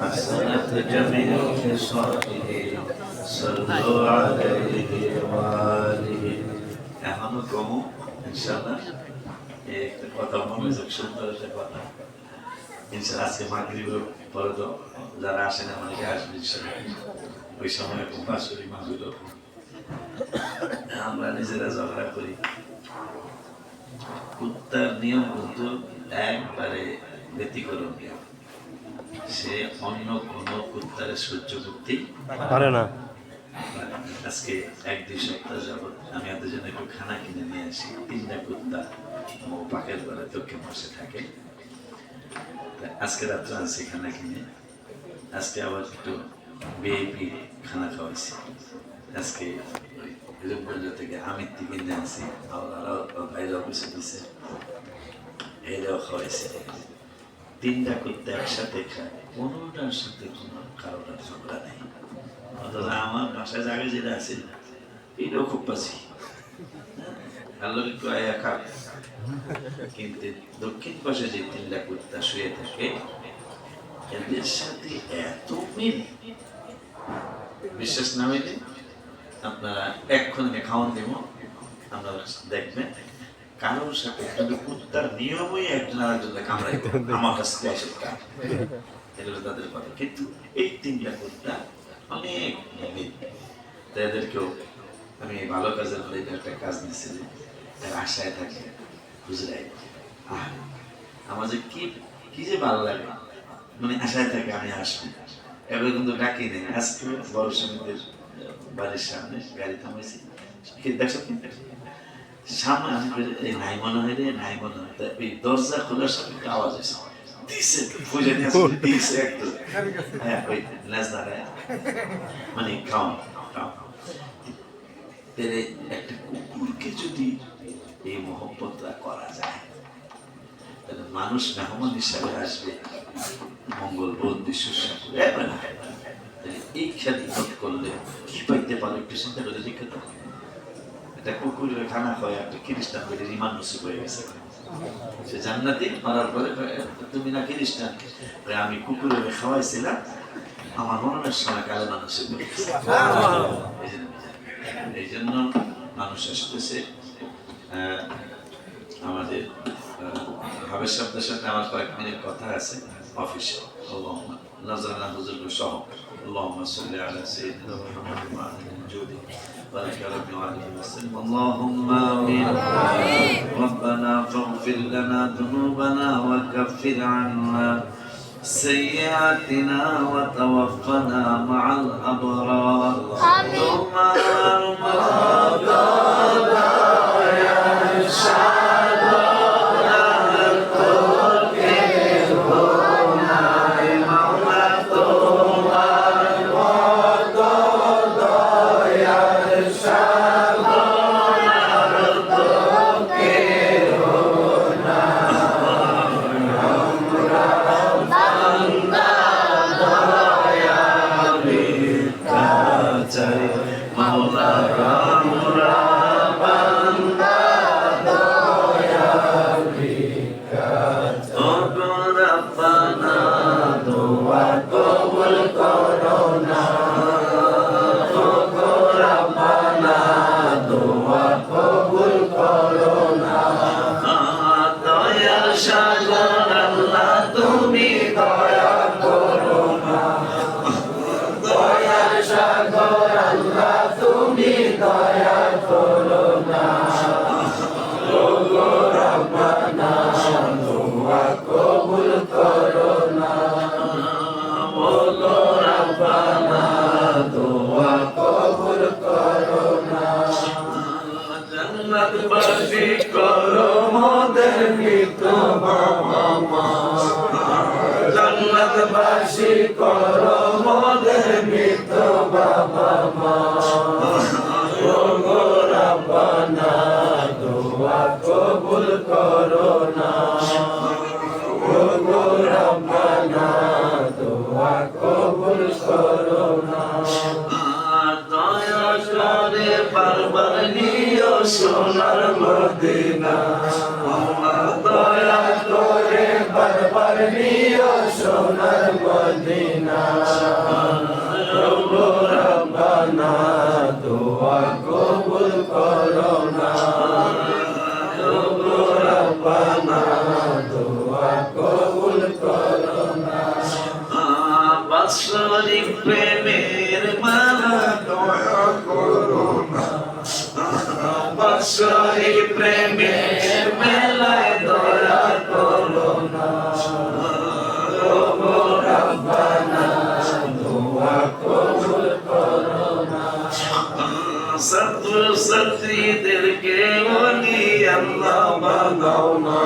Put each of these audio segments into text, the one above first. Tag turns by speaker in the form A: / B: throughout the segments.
A: حسنت جميع خصاله صلوا عليه وآله এখনো কমু ইনশাআল্লাহ একটা কথা মনোযোগ সুন্দর একটা কথা ইনশাআল্লাহ আজকে মাগরিবের পরে তো যারা আসেন অনেকে আসবে ইনশাআল্লাহ ওই সময় বাসরি মাহফিল আমরা নিজেরা ঝগড়া করি কুত্তার নিয়ম কিন্তু একবারে ব্যতিক্রম নিয়ম সে অন্য কোনো কুত্তারে সহ্য করতে
B: পারে না।
A: আজকে 1-2 সপ্তাহ যাবত আমি ওদের জন্য একটু খানা কিনে নিয়ে আসি 3টা কুত্তা আমার পাকের ঘরে দক্ষিণ পাশে থাকে আজকে রাত্রে আনছি খানা কিনে আজকে আবার একটু বিএপি খানা খাওয়াইছি আজকে রূপগঞ্জ থেকে আমির থেকে নিয়ে আসি বাইরে অফিসে দিছে এরাও খাওয়াইছে 3টা কুত্তা একসাথে খায় কোনোটার সাথে কোনো কারোর ঝগড়া নেই অথচ আমার বাসায় জায়গায় যেটা আছে এটাও খুব বাঁচি আল্লাহ একটু আয়া খাক কিন্তু দক্ষিণ পাশে যে 3টা কুত্তা শুয়ে থাকে এদের সাথে এত মিল বিশ্বাস না হইলে আপনারা এক্ষুনি খাওয়ান দিব আপনারা দেখবেন কারোর সাথে কিন্তু কুত্তার নিয়মই একজন আরেকজনকে কামড়াই আমার কাছে এগুলো তাদের কথা কিন্তু এই 3টা কুত্তা অনেক এদেরকেও আমি ভালো কাজের মধ্যে একটা কাজ নিচ্ছি যে আশায় থাকে বুঝলাই আমার যে কি যে ভালো লাগে মানে আশায় থাকে আমি আসবো এবার কিন্তু ডাকি নেই আজকে বড় সমিতির বাড়ির সামনে গাড়ি থামাইছি দেখছো কিন্তু সামনে আমি নাই মনে হয় রে নাই মনে হয় ওই দরজা খোলার সাথে একটা আওয়াজ আছে দিছে বুঝে দিছে একটু হ্যাঁ ওই লেজ দাঁড়ায় মানে খাও তাহলে একটা কুকুরকে যদি এই মহব্বতটা করা যায় তাহলে মানুষ মেহমান হিসাবে আসবে মঙ্গল বোধ বিশ্ব এই খেদমত করলে কি পাইতে পারে একটু চিন্তা করে দেখে তো একটা কুকুরের খানা খাওয়া একটা খ্রিস্টান করে রিমান নসিব হয়ে গেছে সে জান্নাতি মারার পরে তুমি না খ্রিস্টান আমি কুকুরের খাওয়াইছিলাম আমার মরণের সময় কালে মানুষ এই জন্য মানুষ আসতেছে আমাদের হাবের শব্দের সাথে আমার কয়েক মিনিট কথা আছে অফিসে নজরানা হুজুর সহ اللهم صل على سيدنا محمد وعلى وجوده بارك ربي وعليه وسلم اللهم امين ربنا فاغفر لنا ذنوبنا وكفر عنا سيئاتنا وتوفنا مع الابرار اللهم يا شاد জান্নাতবাসী করো মোদের মৃত বাবা মা জান্নাতবাসী করো মোদের মৃত বাবা মা ও গো রব্বানা দোয়া কবুল করো না ও গো রব্বানা দোয়া কবুল করো না দয়া করে বারবার নিও সোনার মদিনা দয়া করে বারবার নিও
B: সোনার মদিনা প্রভু রব্বানা দোয়া কবুল করো না প্রভু রব্বানা দোয়া কবুল করো না
A: বাৎসরিক প্রেমের মালা দয়া করো না বাৎসরিক প্রেমের মেলায় দয়া করো না ছাত্র ছাত্রীদেরকে ওলি আল্লাহ বানাও না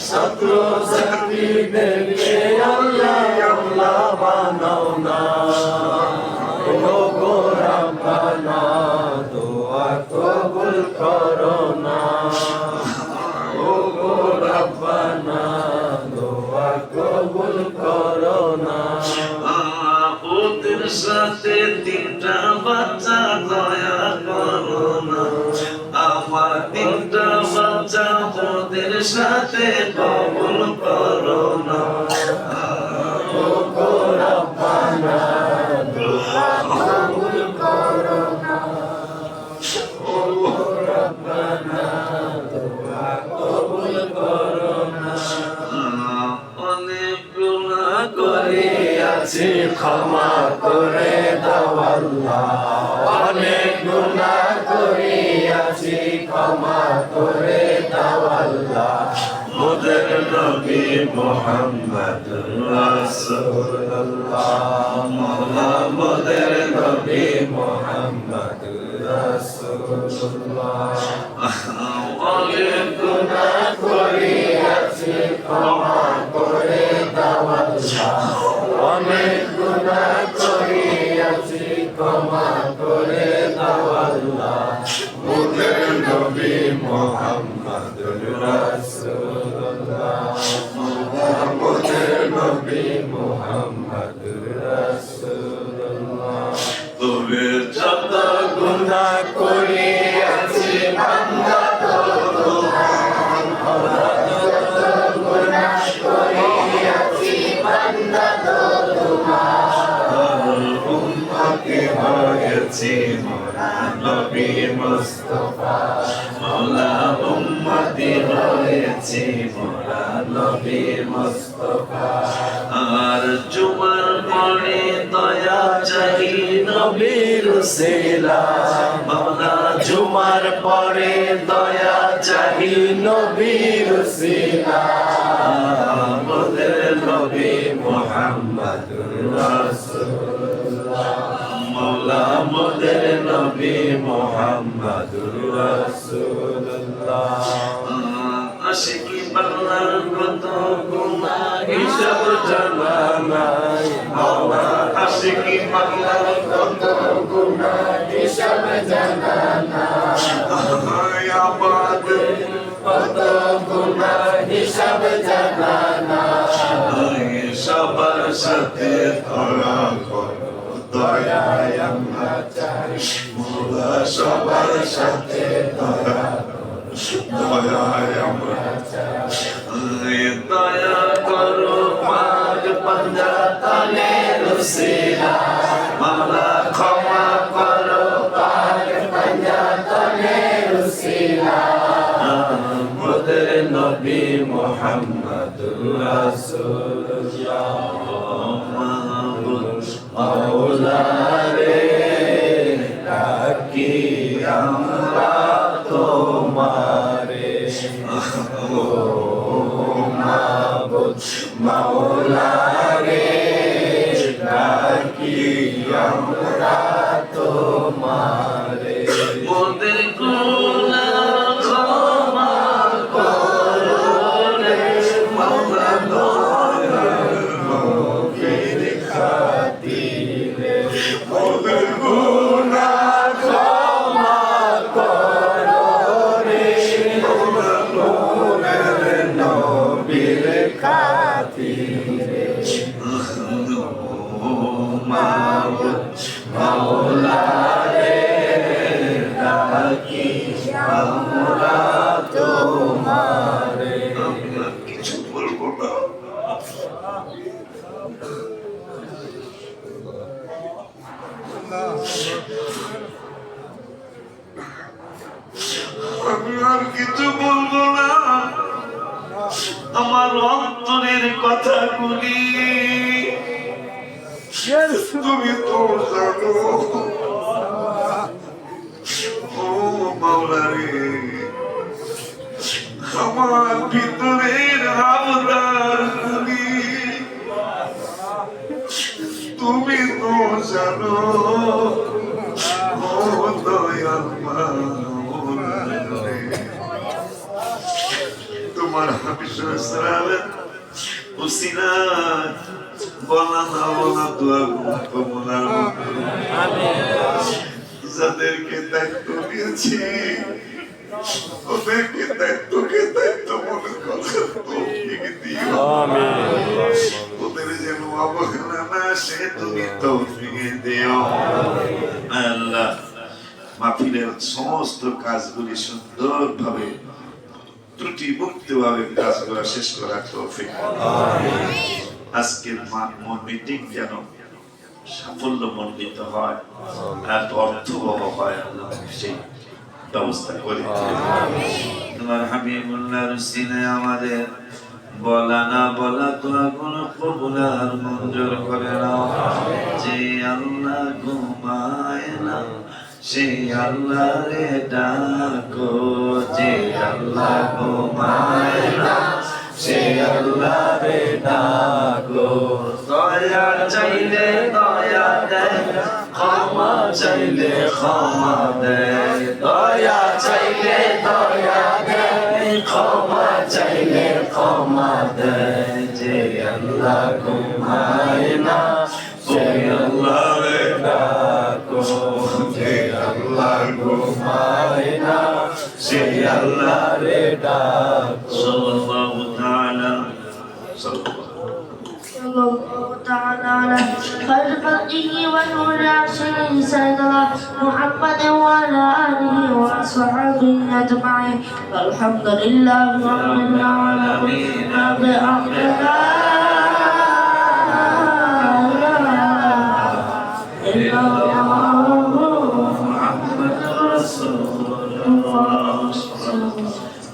B: ছাত্র ছাত্রীদেরকে আল্লাহ আল্লাহ বানাও না ও গো রব্বানা দোয়া কবুল করো না ও গো রব্বানা দোয়া কবুল করো না
A: ওদের সাথে তিনটা বাচ্চা দয়া করো না আমার তিনটা বাচ্চা ওদের সাথে কবুল করো না
B: ও গো রব্বানা দোয়া কবুল করো না ও গো রব্বানা দোয়া কবুল করো না
A: অনেক গুনাহ
B: করিয়াছি ক্ষমা করে দাও আল্লাহ অনেক গুনাহ করিয়াছি ক্ষমা করে দাও আল্লাহ
A: মোদের নবী মুহাম্মদ
B: রাসূলুল্লাহ মোদের নবী মুহাম্মদ রাসূলুল্লাহ অনেক গুনাহ করিয়াছি ক্ষমা করে দাও আল্লাহ অনেক গুনাহ করিয়াছি ক্ষমা করে দাও আল্লাহ মোদের নবী মুহাম্মদুর রাসূলুল্লাহ মোদের নবী মুহাম্মদুর রাসূলুল্লাহ
A: তবে যত
B: গুনাহ করিয়াছি বান্দা
A: হয়েছি মোরা নবী মুস্তাফা মওলা উম্মতি হয়েছি মোরা নবী মুস্তাফা আর জুমার পরে দয়া চাই নবীর উসিলা মওলা জুমার পরে দয়া চাই নবীর উসিলা আমাদের নবী মুহাম্মদুর রাসূলুল্লাহ মওলা আমাদের নবী মুহাম্মদুর রাসূলুল্লাহ আশিকি বাংলার কত গুনাহ হিসাব জানা নাই মওলা আশিকি বাংলার কত গুনাহ
B: হিসাব জানা নাই
A: আমাদের
B: কত গুনাহ হিসাব জানা নাই
A: সবার সাথে ধরা করো দয়ায় আমরা চাই মোরা সবার সাথে ধরা দয়ায় আমরা চাই দয়া করো পাক পাঞ্জা তলে রসিলা মালা ক্ষমা করো পাক পাঞ্জা তলে রসিলা মোদের নবী মুহাম্মদুর রাসূলুল্লাহ মাওলা রে ডাকি আমরা তোমারে ও মাবুদ মাওলা রে ডাকি আমরা তোমারে মোদের গুনাহ ক্ষমা করো রে মাওলা নবীর খাতিরে মোদের গুনাহ ক্ষমা করো রে নবীর খাতিরে মাবুদ মাওলা রে ডাকি আমরা তোমারে কিছু বলবো না আমি আর কিছু বলবো না, আমার অন্তরের কথাগুলি তুমি তো জানো। ও মাওলা রে, আমার ভিতরের আবদার গুলি তুমি তো জানো। ও দয়াল মাওলা রে, তোমার হাবিবের সালামের উসিলা বলা না বলা দোয়া কবুলার যাদেরকে দায়িত্ব দিয়েছি ওদেরকে দায়িত্ব মনে কথা তৌফিক দিও। ওদের যেন অবহেলা না সে তুমি তৌফিক দিও। আল্লাহ মাহফিলের সমস্ত কাজগুলি সুন্দরভাবে ত্রুটি মুক্তভাবে কাজ করা শেষ করার তৌফিক। আজকের মিটিং যেন সাফল্য মণ্ডিত হয় আর অর্থবহ হয়, আল্লাহ সেই ব্যবস্থা করে। তোমার হাবিবুল্লাহর সিনে আমাদের বলা না বলা দোয়াগুলো কবুল আর মঞ্জুর করে নাও। যে আল্লাহ ঘুমায় না সেই আল্লাহ রে ডাকো, যে আল্লাহ ঘুমায় না সেই আল্লাহ রে ডাকো। দয়া চাইলে দয়া দেয়, ক্ষমা চাইলে ক্ষমা দেয়। দয়া চাইলে দয়া দেয়, ক্ষমা চাইলে ক্ষমা দেয়। যে আল্লাহ ঘুমায় না সেই আল্লাহ রে ডাকো, যে আল্লাহ ঘুমায় না সেই আল্লাহ রে ডাকো। সাল্লাল্লাহু তাআলা
C: تعالى على خير خلقه ونور عرشه سيدنا محمد وعلى آله وأصحابه أجمعين. الحمد لله رب العالمين بأمرنا إلا محمد رسول الله.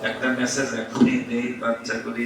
A: একটা মেসেজ এখনই দেই বাচ্চাগুলি